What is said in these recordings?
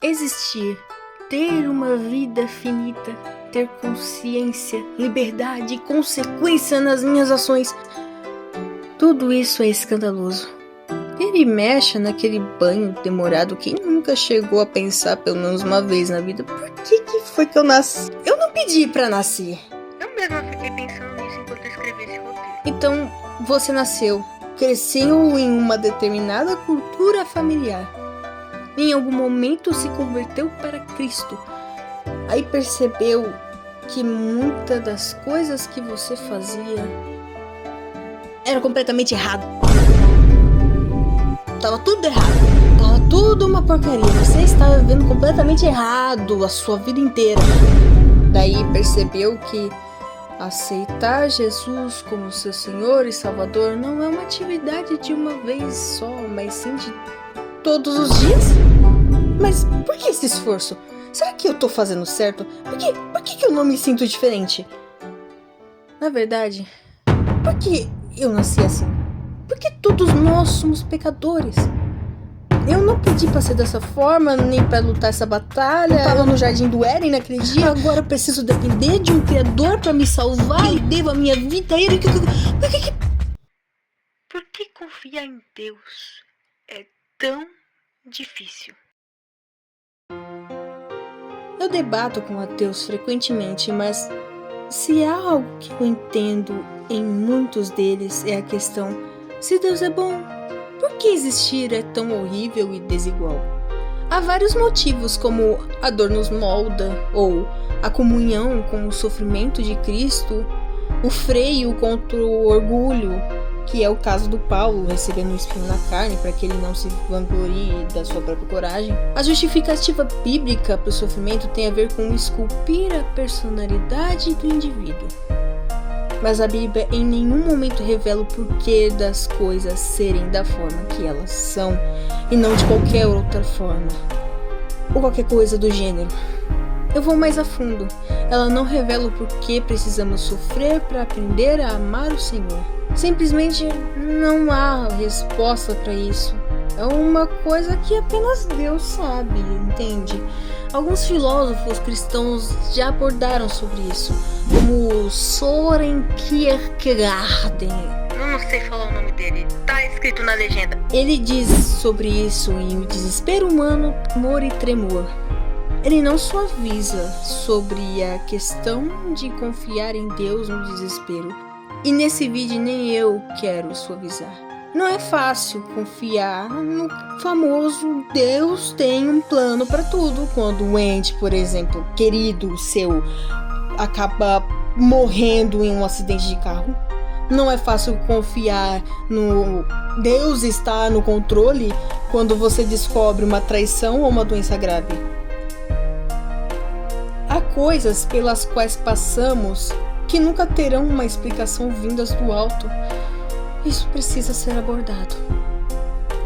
Existir, ter uma vida finita, ter consciência, liberdade e consequência nas minhas ações. Tudo isso é escandaloso. Ele mexe naquele banho demorado. Quem nunca chegou a pensar pelo menos uma vez na vida, por que foi que eu nasci? Eu não pedi pra nascer. Eu mesma fiquei pensando nisso enquanto eu escrevi esse roteiro. Então, você nasceu, cresceu em uma determinada cultura familiar. Em algum momento se converteu para Cristo. Aí percebeu que muitas das coisas que você fazia era completamente errado. Tava tudo errado. Tava tudo uma porcaria. Você estava vivendo completamente errado a sua vida inteira. Daí percebeu que aceitar Jesus como seu Senhor e Salvador não é uma atividade de uma vez só, mas sim de todos os dias? Mas por que esse esforço? Será que eu tô fazendo certo? Por que eu não me sinto diferente? Na verdade, por que eu nasci assim? Porque todos nós somos pecadores. Eu não pedi pra ser dessa forma, nem pra lutar essa batalha. Eu tava no jardim do Éden naquele dia. Agora eu preciso depender de um criador pra me salvar e devo a minha vida a ele. Por que confiar em Deus é tão difícil? Eu debato com ateus frequentemente, mas se há algo que eu entendo em muitos deles é a questão: se Deus é bom, por que existir é tão horrível e desigual? Há vários motivos, como a dor nos molda, ou a comunhão com o sofrimento de Cristo, o freio contra o orgulho, que é o caso do Paulo recebendo um espinho na carne para que ele não se vanglorie da sua própria coragem. A justificativa bíblica para o sofrimento tem a ver com esculpir a personalidade do indivíduo. Mas a Bíblia em nenhum momento revela o porquê das coisas serem da forma que elas são e não de qualquer outra forma, ou qualquer coisa do gênero. Eu vou mais a fundo. Ela não revela o porquê precisamos sofrer para aprender a amar o Senhor. Simplesmente não há resposta para isso. É uma coisa que apenas Deus sabe, entende? Alguns filósofos cristãos já abordaram sobre isso, como Soren Kierkegaard. Não sei falar o nome dele, tá escrito na legenda. Ele diz sobre isso em O Desespero Humano, Amor e Tremor. Ele não suaviza sobre a questão de confiar em Deus no desespero. E nesse vídeo nem eu quero suavizar. Não é fácil confiar no famoso Deus tem um plano para tudo. Quando um ente, por exemplo, querido seu, acaba morrendo em um acidente de carro. Não é fácil confiar no Deus está no controle quando você descobre uma traição ou uma doença grave. Há coisas pelas quais passamos que nunca terão uma explicação vindas do alto. Isso precisa ser abordado.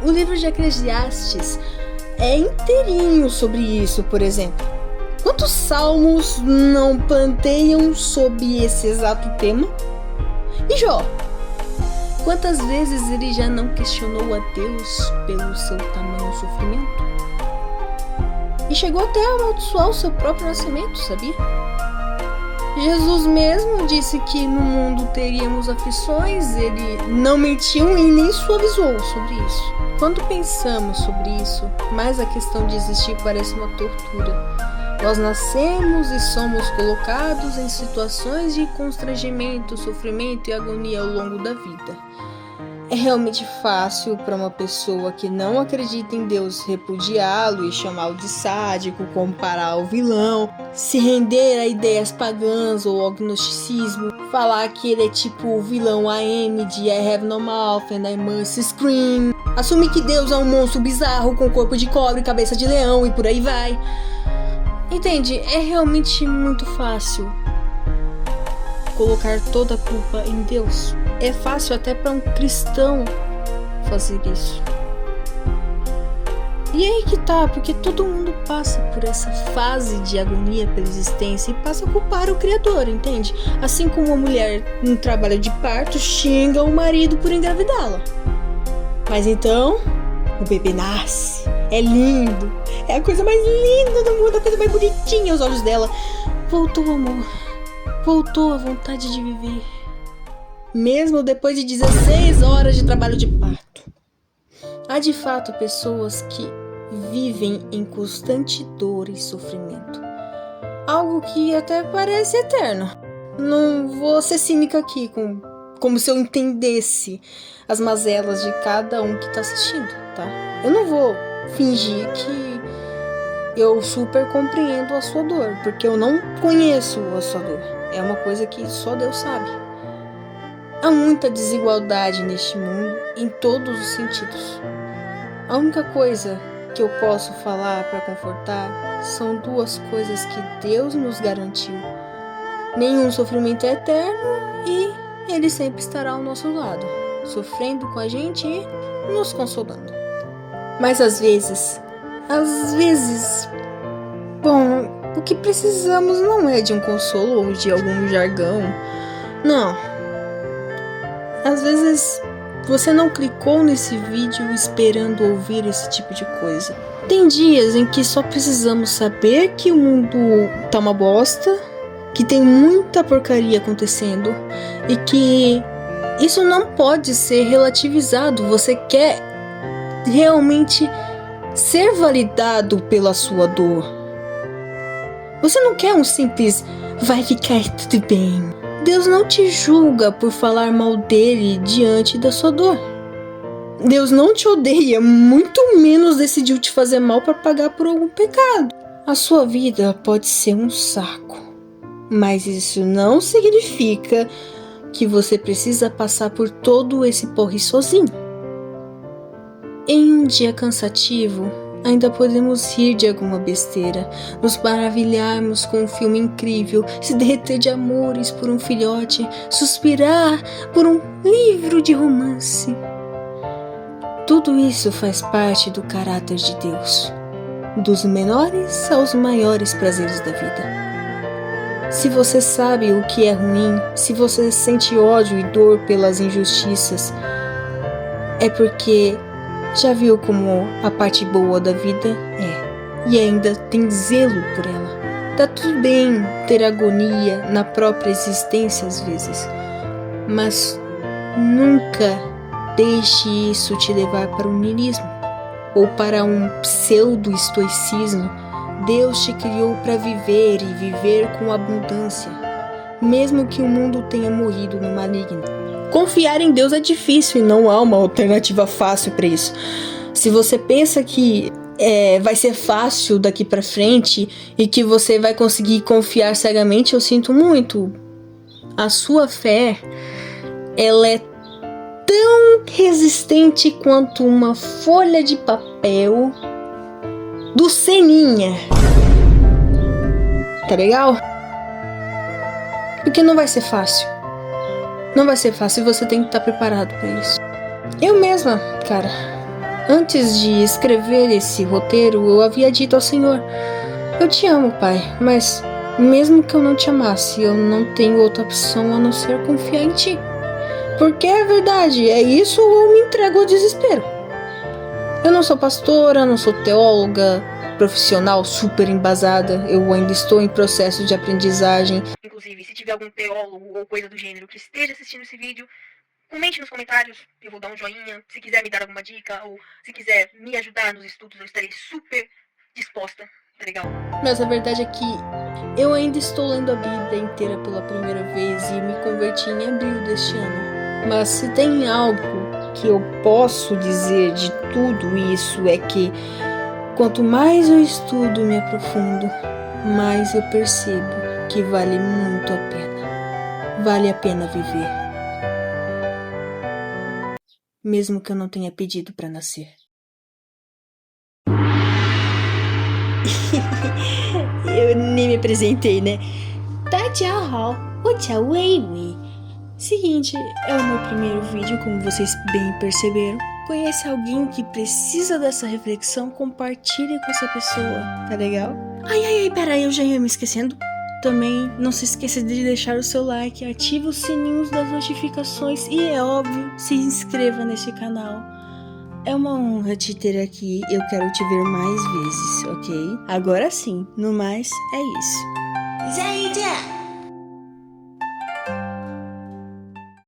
O livro de Eclesiastes é inteirinho sobre isso, por exemplo. Quantos salmos não planteiam sob esse exato tema? E Jó? Quantas vezes ele já não questionou a Deus pelo seu tamanho sofrimento? E chegou até a amaldiçoar o seu próprio nascimento, sabia? Jesus mesmo disse que no mundo teríamos aflições, ele não mentiu e nem suavizou sobre isso. Quando pensamos sobre isso, mais a questão de existir parece uma tortura. Nós nascemos e somos colocados em situações de constrangimento, sofrimento e agonia ao longo da vida. É realmente fácil para uma pessoa que não acredita em Deus repudiá-lo e chamá-lo de sádico, comparar ao vilão, se render a ideias pagãs ou ao gnosticismo, falar que ele é tipo o vilão AM de I Have No Mouth and I Must Scream, assumir que Deus é um monstro bizarro com corpo de cobre, cabeça de leão e por aí vai. Entende? É realmente muito fácil colocar toda a culpa em Deus. É fácil até para um cristão fazer isso. E aí que tá, porque todo mundo passa por essa fase de agonia pela existência e passa a culpar o Criador, entende? Assim como uma mulher no trabalho de parto xinga o marido por engravidá-la. Mas então, o bebê nasce É lindo. É a coisa mais linda do mundo, a coisa mais bonitinha aos olhos dela. Voltou o amor. Voltou a vontade de viver. Mesmo depois de 16 horas de trabalho de parto. Há de fato pessoas que vivem em constante dor e sofrimento. Algo que até parece eterno. Não vou ser cínica aqui, como se eu entendesse as mazelas de cada um que tá assistindo, tá? Eu não vou fingir que eu super compreendo a sua dor, porque eu não conheço a sua dor. É uma coisa que só Deus sabe. Há muita desigualdade neste mundo em todos os sentidos. A única coisa que eu posso falar para confortar são duas coisas que Deus nos garantiu. Nenhum sofrimento é eterno e Ele sempre estará ao nosso lado, sofrendo com a gente e nos consolando. Mas às vezes, bom, o que precisamos não é de um consolo ou de algum jargão, não. Às vezes você não clicou nesse vídeo esperando ouvir esse tipo de coisa. Tem dias em que só precisamos saber que o mundo tá uma bosta, que tem muita porcaria acontecendo e que isso não pode ser relativizado. Você quer realmente ser validado pela sua dor. Você não quer um simples vai ficar tudo bem. Deus não te julga por falar mal dele diante da sua dor. Deus não te odeia, muito menos decidiu te fazer mal para pagar por algum pecado. A sua vida pode ser um saco, mas isso não significa que você precisa passar por todo esse porre sozinho. Em um dia cansativo, ainda podemos rir de alguma besteira, nos maravilharmos com um filme incrível, se derreter de amores por um filhote, suspirar por um livro de romance. Tudo isso faz parte do caráter de Deus, dos menores aos maiores prazeres da vida. Se você sabe o que é ruim, se você sente ódio e dor pelas injustiças, é porque já viu como a parte boa da vida é, e ainda tem zelo por ela. Tá tudo bem ter agonia na própria existência às vezes, mas nunca deixe isso te levar para o niilismo ou para um pseudo-estoicismo. Deus te criou para viver e viver com abundância, mesmo que o mundo tenha morrido no maligno. Confiar em Deus é difícil e não há uma alternativa fácil para isso. Se você pensa que vai ser fácil daqui para frente e que você vai conseguir confiar cegamente, eu sinto muito. A sua fé, ela é tão resistente quanto uma folha de papel do Seninha. Tá legal? Porque não vai ser fácil. Não vai ser fácil e você tem que estar preparado para isso. Eu mesma, cara, antes de escrever esse roteiro, eu havia dito ao Senhor: eu te amo, Pai, mas mesmo que eu não te amasse, eu não tenho outra opção a não ser confiar em Ti. Porque é verdade, é isso ou eu me entrego ao desespero. Eu não sou pastora, não sou teóloga, profissional super embasada, eu ainda estou em processo de aprendizagem. Inclusive, se tiver algum teólogo ou coisa do gênero que esteja assistindo esse vídeo, comente nos comentários, eu vou dar um joinha. Se quiser me dar alguma dica ou se quiser me ajudar nos estudos, eu estarei super disposta, tá legal? Mas a verdade é que eu ainda estou lendo a Bíblia inteira pela primeira vez e me converti em abril deste ano. Mas se tem algo que eu posso dizer de tudo isso é que quanto mais eu estudo e me aprofundo, mais eu percebo que vale muito a pena. Vale a pena viver. Mesmo que eu não tenha pedido para nascer. Eu nem me apresentei, né? Seguinte, é o meu primeiro vídeo, como vocês bem perceberam. Conhece alguém que precisa dessa reflexão? Compartilhe com essa pessoa, tá legal? Peraí, eu já ia me esquecendo. Também não se esqueça de deixar o seu like, ative os sininhos das notificações e, é óbvio, se inscreva nesse canal. É uma honra te ter aqui. Eu quero te ver mais vezes, ok? Agora sim, no mais, é isso.